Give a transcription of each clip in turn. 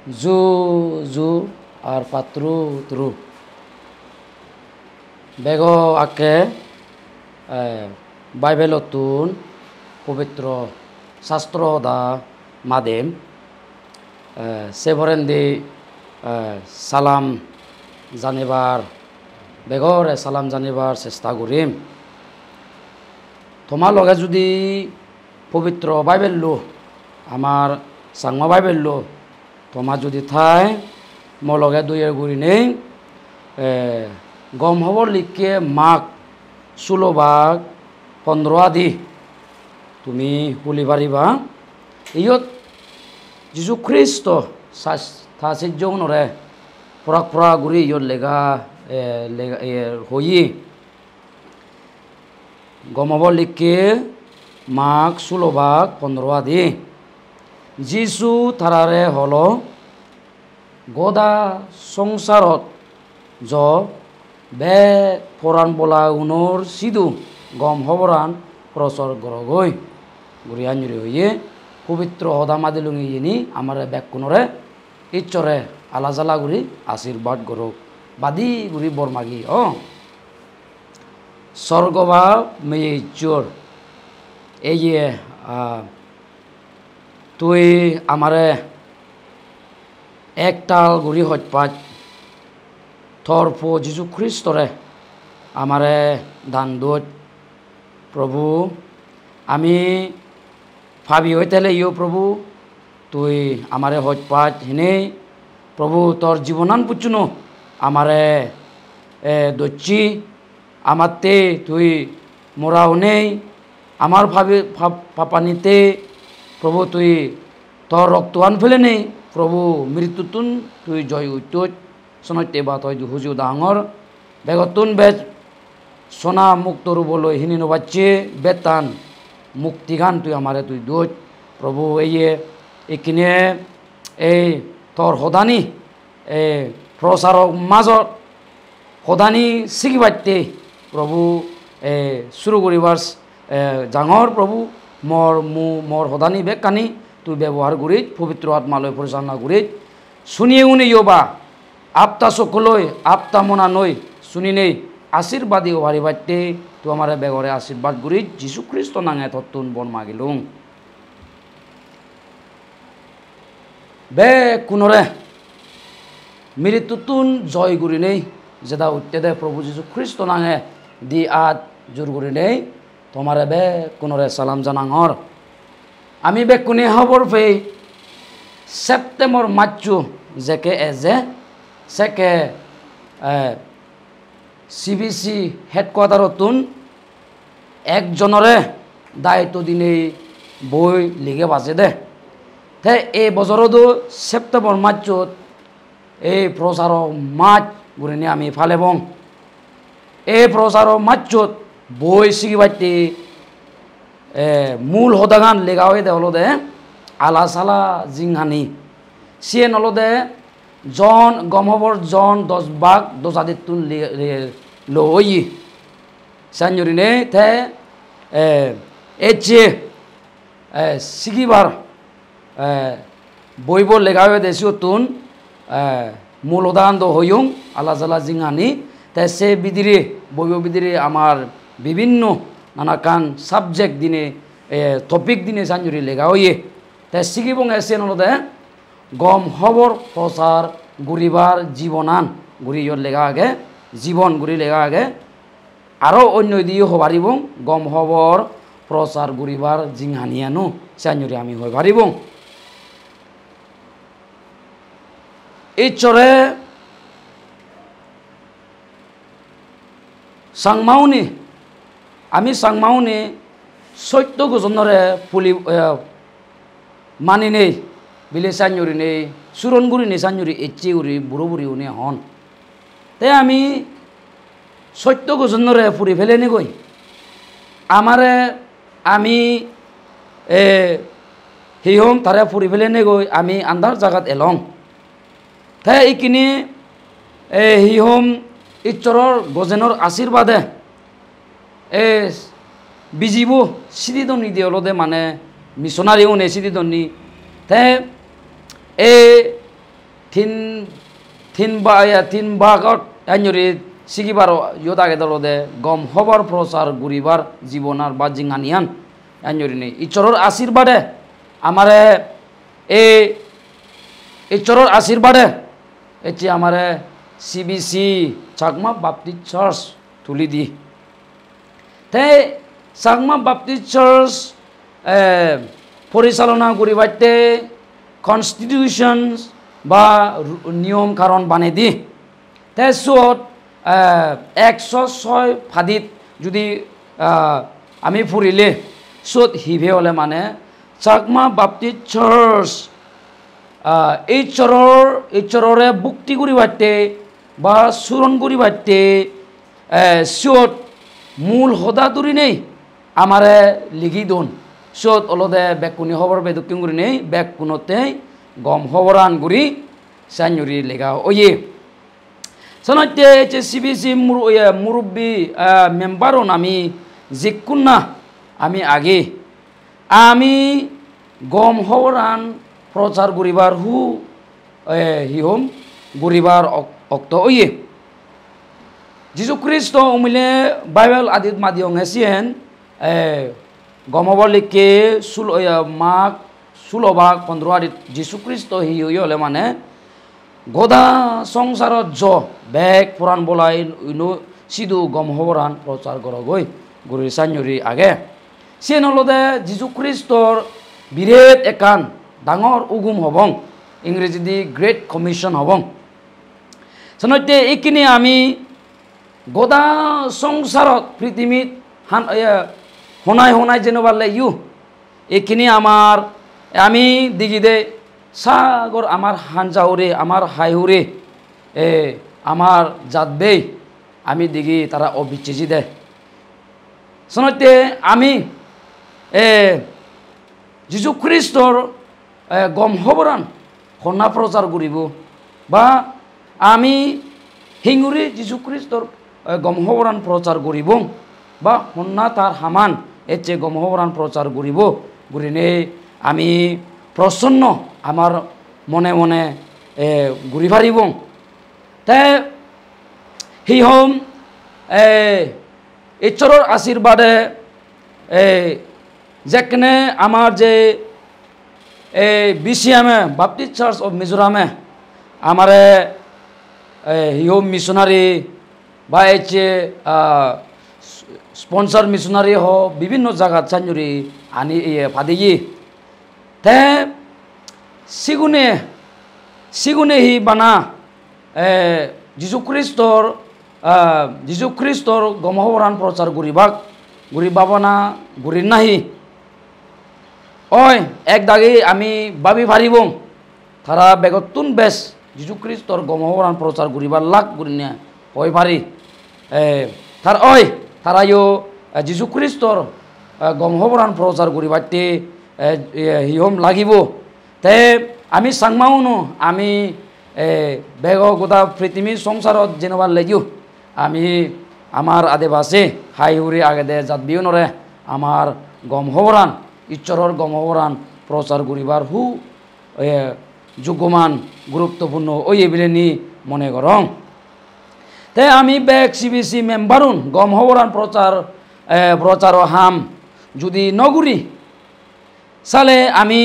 জু জু আর পাত্রু ত্রু বেগ আকে বাইবেলতুন পবিত্র শাস্ত্র দা মাদেম সেভরেন্দি সালাম জানিবার বেগরে সালাম জানিবার চেষ্টা করিম তোমার লগে যদি পবিত্র বাইবেল লো আমার সাংমা বাইবেল লো তোমার যদি থাই মোৰ লগে দুইয়েৰ গুড়ি নেই গম খবৰ লিখে মাক 16 ভাগ 15 আদি তুমি খুলি পাৰিবা ইয়ত যীশু খ্ৰীষ্ট সাহায্যৰে পৰা গুৰি ইয়ত লেগা হই গম খবৰ লিখে মাক 16 ভাগ 15 আদি যিশু থাৰাৰে হল গদা সংসাৰত য বে ফরান বলা উনোর সিধু গম হবরান প্রচর গরগই গুড়িয়া জুড়ি হইয়ে পবিত্র হদামাদিলুঙি ইনি আমার ব্যাকুণরে ইচ্ছরে আলাজালা গুড়ি আশীর্বাদ গরক বাদি গুড়ি বরমাগি স্বর্গবা মেয়ে ইচ্ছর এই তুই আমারে একটাল গুড়ি হটপাত থর ফো যীশু খ্রিস্টরে আমারে দান দোত প্রভু আমি ভাবি হইতেলে ইয় প্রভু তুই আমারে হটপাত হেনে প্রভু তোর জীবনান পুচুনো আমারে দচ্ছি আমারতে তুই মোরাও নেই আমার ভাবি পাপানিতে প্রভু তুই তোর রক্তয়ান ফেলে নেই প্রভু মৃত্যুতুন তুই জয় উত্তর সনতে বা তই হুজু ডাঙর বেগতুন বেজ সোনা মুক্ত রূপলৈ হিনি নবাচ্ছে বেতান মুক্তিগান তুই আমারে তুই দোচ প্রভু এইখিনিয়ে এই তোর সদানি প্রচারক মাজত সদানি শিকিবাতে প্রভু শুরু করিবার ডাঙর প্রভু মোর সদানি বেকানি তুই ব্যবহার করি পবিত্র আত্মালৈ পরিচালনা করি শুনিয়ে উনি ইয়বা আপতা সকলই আপতা মনা নই শুনি নেই আশীর্বাদী ওভারি বাড়তে তো আমার বেগরে আশীর্বাদ করি যীশু খ্রিস্ট নাঙে তত্তুন বন মাগিলুম বে কোনরে মৃত্যুতুন জয় করি নেই যেটা উঠতে দে প্রভু যীশু খ্রিস্ট নাঙে দি আদ জোর করি নেই তোমার বে কোনরে সালাম জানাঙর আমি বে কোনে খবর পেয়ে সেপ্টেম্বর মার্চু জেকে এজে সেকে সিবিসি হেডকোয়ার্টারতুন একজনরে দায়িত্ব দিনে বই লিখে বাজে দে তে এই বছরতো সেপ্টেম্বর মার্চত এই প্রচার মাছ গুড়িনি আমি ফালেবং এই প্রচার মার্চত বই শিখিবাইতে মূল হদাগান লেগা হয়ে দে হলো দে আলা সালা জিংহানি সিয়ে নলো দে জন গমহবর জন 10 ভাগ 10 আদি তুন লই সাঞ্জরিনে তে এচে সিগিবার বইব লেগাবে দেশিও তুন মূল উদাহরণ তো হইং আলা জালা জিঙানি তে সে বিদিরে বইব বিদিরে আমার বিভিন্ন নানাকান সাবজেক্ট দিনে টপিক দিনে সাঞ্জরি লেগা হইয়ে তে সিগিবং এসে নলদে গম খবর প্রচার গুড়িবার জীবনান গুড়ি লেগা আগে জীবন গুড়ি লেগা আগে আরও অন্য দিয়ে হবারিব গম খবর প্রচার গুড়িবার জিংহানিয়ানো সাঞ্জরি আমি হয়ে পারিব ঈশ্বরে সাংমাউনি আমি সাংমাউনি সত্য গোজনরে পুলি মানি নেই বিলে সাঞ্জরি নেই সুরনগুড়ি নেই সাঞ্জরি এচি উড়ি বুড়ো বুড়ি উনি হন তে আমি সত্য গোজনরে পুরি ফেলে নি গই আমারে আমি হিহম তারে পুরি ফেলে নি গই আমি আন্ধার জায়গাত এলং তে এইখিনি হিহম ঈশ্বরের গজেনের আশীর্বাদে বিজিব সিদিদনি দিয়লদে মানে মিশনারিও নে সিদিদনি তে তিন ভাগত আইনরি সিগিবার ইয়দাগে দলদে গম হবার প্রচার গুরিবার জীবনার বা জিঙানিয়ান আইনরি নেই ঈশ্বরের আশীর্বাদে আমারে এই ঈশ্বরের আশীর্বাদে এটি আমারে সিবিসি চাকমা বাপ্টিস্ট চার্চ তুলি দি তাই চাকমা বাপ্টিস্ট চার্চ পরিচালনা করিবাইতে কনস্টিটিউশন বা নিয়ম কারণ বানাই দি তাই সত 106 ফাদিত যদি আমি ফুরিলে সত হিভে হলে মানে চাকমা বাপ্টিস্ট চার্চ ঈশ্বররে ভক্তি করিবাইতে বা সুরন করিবাইতে সত মূল হদাতুরি নেই আমারে লিখি দোন সত অলদে বেকুনি হবর বেদুকিং করি নেই বেকুনতে গম হবরান গুরি সাইনুরি লেখা ওয়ে সনতে সিবিসি মুরব্বী মেম্বারন আমি জিকুন্না আমি আগে আমি গম হবরান প্রচার করিবার হিহম গরিবার অক্ত ওয়ে যীশু খ্রিস্ট উমিলে বাইবেল আদিত মাদিয়ং হেসিয়েন গম হবর লিখে মাঘ 16 ভাগ 15 আদিত যীশু খ্রিস্ট হি হলে মানে গোদা সংসারত বেগ পুরাণ বলাই সিধু গম হবরান প্রচার করগৈ গুরি সাইনুরি আগে সে নলদে যীশু খ্রিস্টর বিরেট একান ডাঙর উগুম হবং ইংরেজি দি গ্রেট কমিশন হবং সনতে এইখিনি আমি গোদা সংসারত পৃথিবীত হনাই যেনবালে এইখিনি আমার আমি দিগি দে সাগর আমার হানজাউরে আমার হাইহুরে আমার জাতবে আমি দিগি তারা অবিচেজি দে সনতে আমি যীশু খ্রিস্টর গম হবরান হন্যা প্রচার করিব বা আমি হিঙুরি যীশু খ্রিস্টর গম হবরান প্রচার করিব বা হন্যা তার হামান এচে গম হবরান প্রচার করিব গুরিনে আমি প্রসন্ন আমার মনে মনে ঘুরি ফারিব তাই হিহম ঈশ্বরের আশীর্বাদে যেখানে আমার যে বিসিএমে বাপ্টিস্ট চার্চ অফ মিজোরামে আমারে হিহম মিশনারি বা এচে স্পন্সর মিশনারি হ বিভিন্ন জায়গা চাঞ্জুরি আনি ফাদিয়ে তে সিগুনে হি বানা যীশু খ্রিস্টর গমহবরান প্রচার গুরি বাবানা গুরি নাহি ওই এক দাগে আমি ভাবি ফারিব তারা বেগতুন বেশ যীশু খ্রিস্টর গমহবরান প্রচার গুরিবার লাখ গুরি না ওই পারি তারাইও যীশু খ্রিস্টর গমহবরান প্রচার করিবাতে হিহম লাগিব তে আমি সাংমাউনো আমি বেগ গোটা পৃথিবী সংসারত যেনবার লেগিও আমি আমার আদেবাসী হাইহুরি আগে দে জাত বিয়নরে আমার গমহবরান ঈশ্বরের গমহবরান প্রচার করিবার যোগ্যমান গুরুত্বপূর্ণ ওই এবিলেনি মনে করং তে আমি বেগ সিবিসি মেম্বারুন গমহবরান প্রচার হাম যদি নগুরি সালে আমি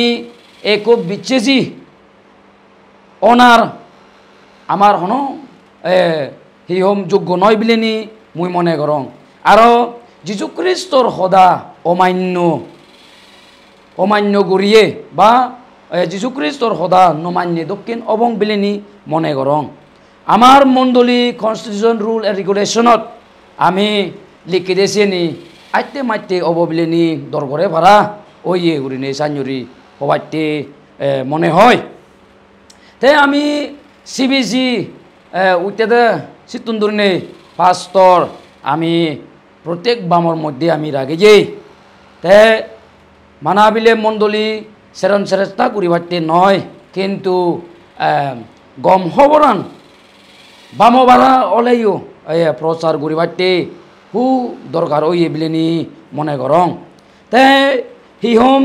এক বিচ্ছেজি অনার আমার হন হিহম যোগ্য নয় বিলেনি মুই মনে করং আর যীশু খ্রিস্টর সদা অমান্য গড়িয়ে বা যীশু খ্রিস্টর সদা নমান্য দক্ষিণ অবং বিলেনি মনে করং আমার মণ্ডলী কনস্টিটিউশন রুল এন্ড রেগুলেশনত আমি লিখি দিয়েছি আইতে মাইতে অববিলেনি দরগরে ভাড়া ওইয়ে উড়িনে সাইনুরি হবাইতে মনে হয় তে আমি সিবিসি উইতে সিতুন্দুরনে পাস্টর আমি প্রত্যেক বামর মধ্যে আমি রাগে যাই তে মানাবিলে মণ্ডলী সেরন সেরেস্তা করিবাইতে নয় কিন্তু গম হবরান বামো বারা ওলাইও প্রচার করিবাইতে দরকার ওই বিলেনি মনে করং তে হিহম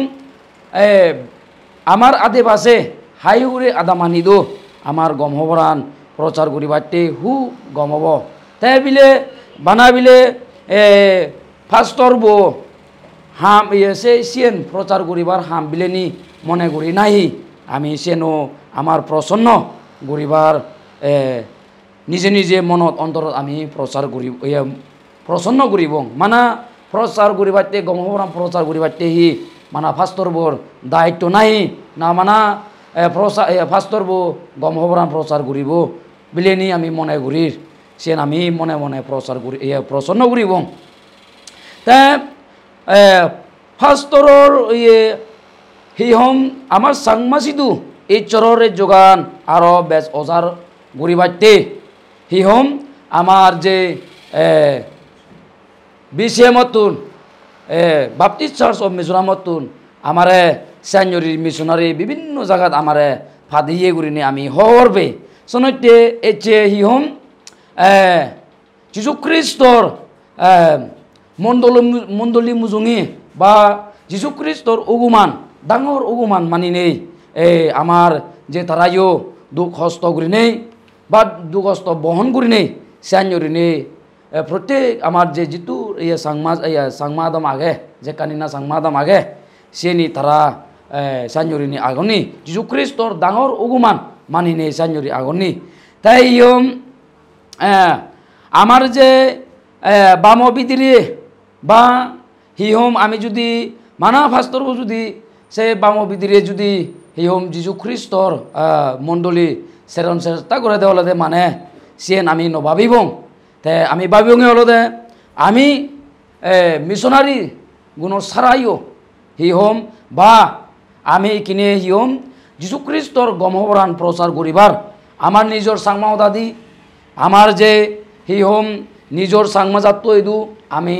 আমার আদেবাসে হাইহুরে আদামানি দো আমার গম হবরান প্রচার করিবারতে হু গম হব তাই বিলে বানা বিলে ফার্স্টর বো হাম সে সিয়েন প্রচার করিবার হাম বিলেনি মনে করি নাই আমি সেনো আমার প্রসন্ন করিবার নিজে নিজে মনত অন্তরত আমি প্রচার করি প্রসন্ন করিব মানা প্রচার করিবারতে গম হবরান প্রচার করিবারতে হি মানা ফার্স্টর বোর দায়িত্ব নাই না মানা ফার্স্টর বো গম হবরান প্রচার করিব বিলেনি আমি মনে করি সেন আমি মনে মনে প্রচার করি প্রসন্ন করিব তা ফার্স্টরর হিহম আমার সাংমাসিদু এই চরের যোগান আরো বেশ অজার গরিবাইতে হিহম আমার যে বিসিএমতুন বাপটিস্ট চার্চ অফ মিজোরামতুন আমারে সেঞ্জুরি মিশনারি বিভিন্ন জায়গাত আমারে ফাদিয়ে গুরিনি আমি হরবে সনতে এচে হিহম যিশু খ্রিস্টর মণ্ডলী মুজুঙি বা যিশু খ্রিস্টর উগুমান ডাঙর উগুমান মানি নেই আমার যে তারাইও দুঃখ হস্ত করি নেই বা দুঃখ হস্ত বহন করি নেই সেঞ্জুরি নেই প্রত্যেক আমার যে যিটো সাংমাদম আগে যে কানিনা সাংমাদম আগে সেনি তারা সেঞ্জুরিনি আগনি যিশু খ্রিস্টর ডাঙর উগুমান মানি নেই সেঞ্জুরি আগনি তাই আমার যে বাম বিদিরে বা হিহম আমি যদি মানা ফার্স্টর যদি সে বাম বিদিরে যদি হিহম যিশু খ্রিস্টর মণ্ডলী সেরন চেষ্টা করে দেওয়া মানে সিয়েন আমি নভাবিব তে আমি ভাবিবঙে হলদে আমি মিশনারি গুণর সারাইও হিহম বা আমি কিনে হিহম যিশু খ্রিস্টর গমহবরান প্রচার করিবার আমার নিজের সাংমাদাদি আমার যে হিহম নিজের সাংমাজাত্য এদু আমি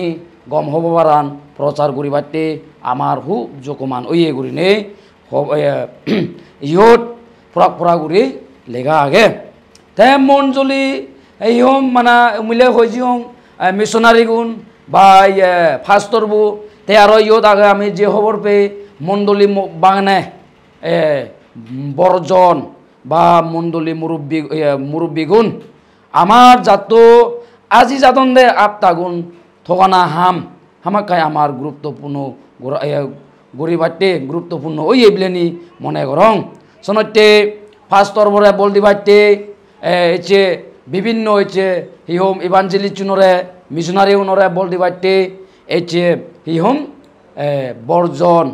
গমহবরান প্রচার করিবারতে আমার হুব জকমান ওয়ে গুরি নে ইহত ফরাক ফরা গুরি লেগা আগে তে মঞ্জলি এইহম মানে মিলে হয়েছিম মিশনারি গুণ বা ফার্স্টর বু তে আরো ইয়ত আগে আমি যে খবর পেয়ে মণ্ডলী বাগানে বর্জন বা মণ্ডলী মুরব্বী গুণ আমার জাত আজি জাতন দে আপতা গুণ থকানা হামাকায় আমার গুরুত্বপূর্ণ গরিবারতে গুরুত্বপূর্ণ ওই এবিলেনি মনে করং সনতে ফার্স্টর বরে বল দিবারতে এচে বিভিন্ন হয়েছে হিহম ইভাঞ্জেলি চুনরে মিশনারি উনরে বল দিবারতে এচে হিহম বর্জন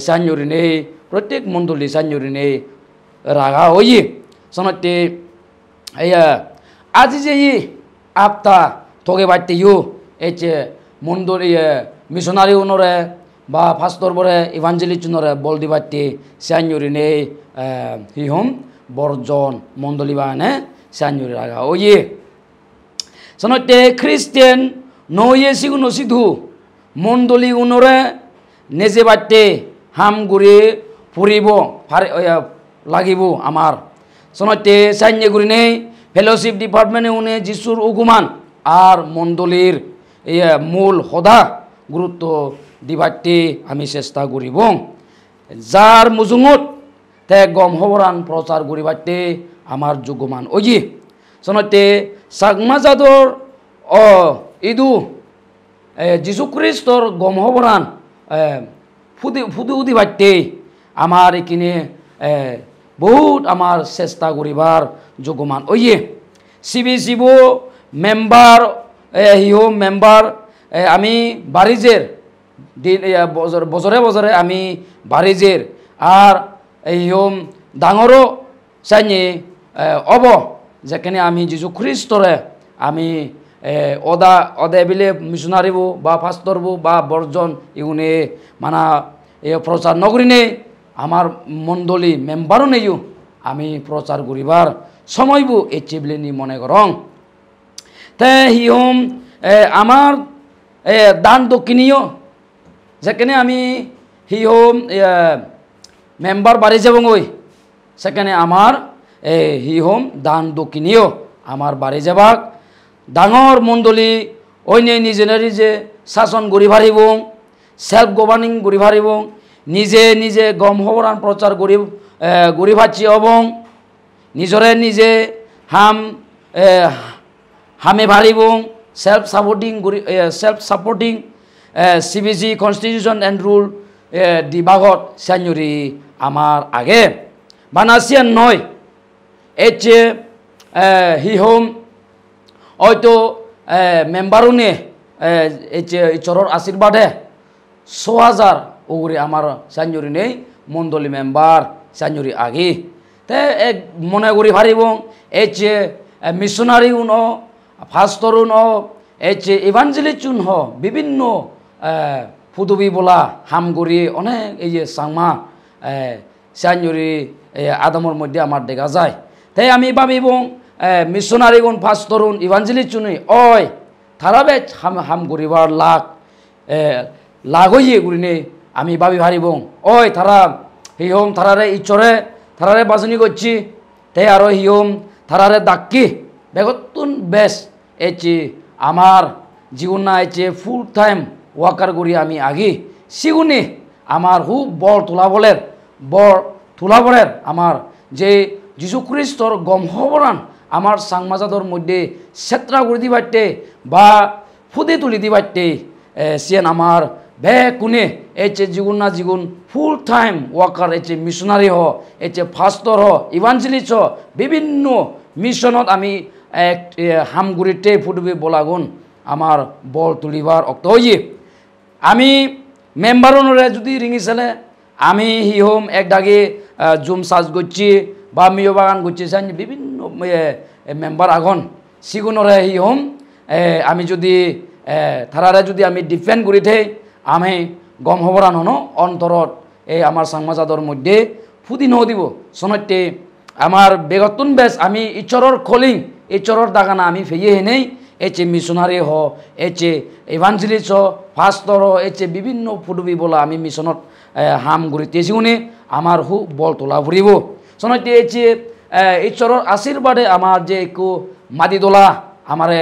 সাঞ্জুরি নেই প্রত্যেক মণ্ডলী সাঞ্জুরি নেই রাগা ওই সনতে আজি যে আপতা থগে বাড়তে ইউ এচে মণ্ডলী মিশনারি উনরে বা ফার্স্টর বরে ইভাঞ্জেলি চুনরে বল দিবারতে সাঞ্জুরি নেই হিহম বর্জন মণ্ডলী বানে সাঞ্জুরি রাগা ওয়ে সনতে খ্রিস্টান নয়ে সিগুন সিধু মণ্ডলী উনরে নেজে বাড়তে হাম গুড়ি ফুরিব লাগিব আমার সনতে সাইনে গুড়ি নেই ফেলোশিপ ডিপার্টমেন্টে উনি যিশুর উগুমান আর মণ্ডলীর মূল সদা গুরুত্ব দিবারতে আমি চেষ্টা করিব যার মুজুঙত তে গম হবরান প্রচার করিবারতে আমার যোগ্যমান ওই সনতে সাগমাজাদর ইদু যিশু খ্রিস্টর গম হবরান ফুদি উদিবারতে আমার এখানে বহুত আমার চেষ্টা করিবার যোগ্যমান ওই CBCB মেম্বার হিও মেম্বার আমি বারিজের বছরে বছরে আমি বারিজের আর হিম ডাঙরও চাইনি অব যেখানে আমি যিশু খ্রিস্টরে আমি অদে বিলে মিশনারিবো বা ফাস্টরবো বা বর্জন ইউনে মানা প্রচার নগরী নেই আমার মণ্ডলী মেম্বারও নেইও আমি প্রচার করিবার সময়বো এচে বিলে নি মনে করং তে হিম আমার দান দক্ষিণীয় যেখানে আমি হিম মেম্বার বাড়ি যাব ওই সেখানে আমার হিহম দান দক্ষিণীয় আমার বাড়ি যাবাক ডাঙর মণ্ডলী অন্য নিজে নিজে শাসন করি পারিব সেলফ গভর্নিং করি পারিব নিজে নিজে গম হবরান প্রচার করি পাচ্ছি এবং নিজৰে নিজে হামে ভাৰিবং self supporting CBC constitution and rule দিবাগত সাইনরি আমার আগে বানাসিয়ান নয় এচে হি হোম হয়তো মেম্বারুনে এচে ইচরর আশীর্বাদে 6000 ওগুরি আমার সাইনরি নেই মন্ডলী মেম্বার সাইনরি আগে তে এক মনে করি ভারিবং এচে মিশনারি উন ফাস্টর উন এচে ইভাঞ্জেলিস্ট উন বিভিন্ন ফুদুবি বলা হামগুড়ি অনেক এই যে সাংমা সাইনরি আদমর মধ্যে আমার দেখা যায় তাই আমি ভাবিবং মিশনারি গুণ ফাস্টর উন ইভাঞ্জেলিস্ট উনি ওই থারাবে হামগুড়িবার লাগ হইয়ে গুড়িনে আমি ভাবি ভারিবং ওই থারা হিহম থারারে ইচরে থারারে বাজনি করছি তাই আরো হিহম থারারে দাক্কি বেগতুন বেশ এচে আমার জীবন না এচে ফুল টাইম ওয়াকার করি আমি আগে সিগুনি আমার হু বল তোলাবলের আমার যে যীশু খ্রিস্টর গমহবরান আমার সাংমাজাদর মধ্যে সেত্রা করে দিবারতে বা ফুদে তুলি দিবারতে সিয়েন আমার বে কোনে এচে জীবন না জীবন ফুল টাইম ওয়াকার এচে মিশনারি এচে ফাস্টর ইভাঞ্জেলিস্ট বিভিন্ন মিশনত আমি এক হামগুড়িতে ফুটবি বলাগুন আমার বল তুলিবার অক্ত হইয়ে আমি মেম্বারনরে যদি রিঙিছিলে আমি হিহম এক দাগে জুম সাজ করছি বা মিও বাগান করছি বিভিন্ন মেম্বার আগন সিগুনরে হিহম আমি যদি থারারে যদি আমি ডিফেন্ড করি থে আমি গম হবরান হনো অন্তরত এই আমার সাংমাজাদর মধ্যে ফুদি ন দিব সনতে আমার বেগতুন বেশ আমি ইচরর খলিং ইচরর দাগানা আমি ফেয়ে হেনেই এচে মিশনারি এচে ইভাঞ্জেলিস্ট ফাস্টর এচে বিভিন্ন ফুটবি বলা আমি মিশনত হাম ঘুরিতেছি উনি আমার হু বল তোলা ফুরিব সনতে এচে ইচরর আশীর্বাদে আমার যে একটু মাদি তোলা আমারে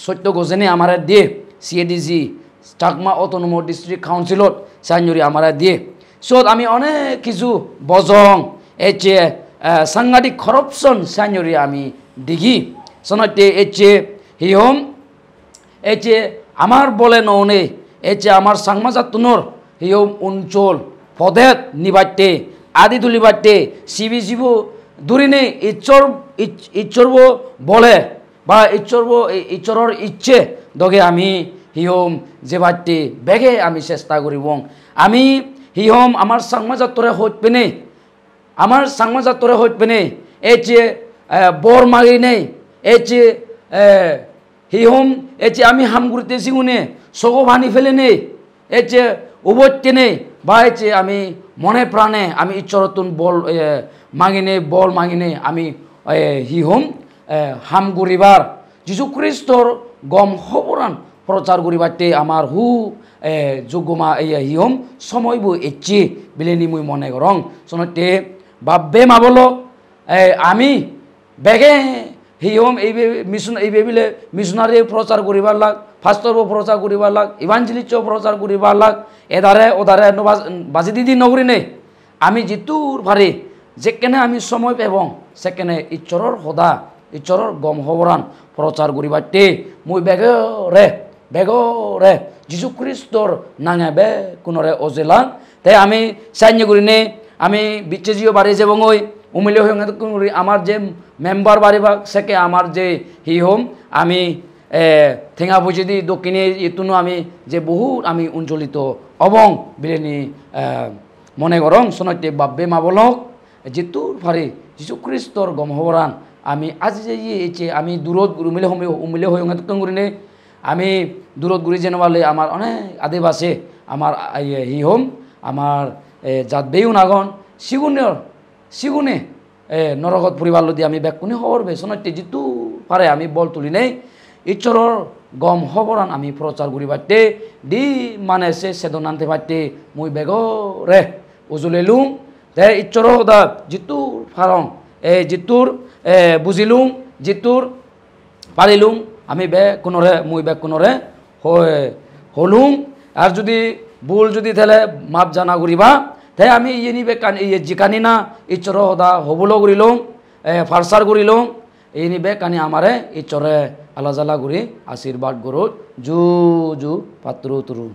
সত্য গজেনে আমারে দিয়ে CADC চাকমা অটোনমাস ডিস্ট্রিক্ট কাউন্সিলত সাইনরি আমারে দিয়ে সত আমি অনেক কিছু বজং এচে সাংঘাতিক করপশন সাইনরি আমি দেখি সনতে এচে হিহম এচে আমার বলে ননে এচে আমার সাংমাজাতুনর হিহম অঞ্চল পদেত নিবাইতে আদি তুলিবাইতে CBC দূরিনে ইচ্ছরব বলে বা ইচ্ছরর ইচ্ছে দগে আমি হিহম যে বাড়তে বেগে আমি চেষ্টা করিব আমি হিহম আমার সাংমাজাতরে হইপেনে আমার সাংমাজাতরে হইপেনে এচে বর মাগি নেই এচে হিহম এচে আমি হামগুড়িতেছি উনে সগো ভানি ফেলে নেই এচে উবরতে নেই বা এচে আমি মনে প্রাণে আমি ইচ্ছরতুন বল মাগিনে বল মাগিনে আমি হিহম হামগুড়িবার যীশু খ্রিস্টর গম হবরান প্রচার করিবাতে আমার হু যোগ্যমা হিহম সময়ব এচে বিলেনি মুই মনে করং সনতে বাব্বে মাবলো আমি বেগে হিহম এই বেবিলে মিশনারি প্রচার করিবার লাগ ফাস্টর প্রচার করিবার লাগ ইভাঞ্জেলিস্ট প্রচার করিবার লাগ এদারে ওদারে বাজি দিদি নগরী নেই আমি জিতুর ভারে যেখানে আমি সময় পেবং সেখানে ইচ্ছরর সদা ইচ্ছরর গম হবরান প্রচার করিবাতে মুই বেগরে যীশু খ্রিস্টর নাঙে বে কোনরে অজেলাং তাই আমি সাইন্য করি নে আমি বিচ্ছেজিও বাড়ি যাবং ওই উমিলে হয়ে আমার যে মেম্বার বাড়িবাগ সেকে আমার যে হিহম আমি ঠেঙা বুঝে দি দক্ষিণে ইতুনো আমি যে বহুত আমি অঞ্চলিত অবং বিলেনি মনে করং সনতে বাব্বে মাবলক জিতুর ফারে যীশু খ্রিস্টর গম হবরান আমি আজি যে এচে আমি দূরত উমিলে হয়ে করিনে আমি দূরত ঘুরি যেনবালে আমার অনেক আদিবাসী আমার হিহম আমার জাত বেউ নাগন সিগুনে নরকত পরিবার লদি আমি ব্যাকুনি হবর বে সনতে জিতু পারে আমি বল তুলি নেই ইচ্ছরর গম হবরান আমি প্রচার করি পারতে দি মানে সেদন আনতে পারতে মুই বেগরে উজুলেলুম তে ইচ্ছর হদা জিতুর ফারং জিতুর বুঝিলুম জিতুর পারিলুম আমি মুই কোনরে হলুম আর যদি ভুল যদি থেলে মাপ জানা করিবা তাই আমি ইয়ে নিবে জিকানি না ইচ্ছর হদা হবুলো করিলুম ফারসার করিলাম এই নিবে কানি আমারে ইচরে আল্লাহ জালা করি আশীর্বাদ করো জু জু পাত্র তুরু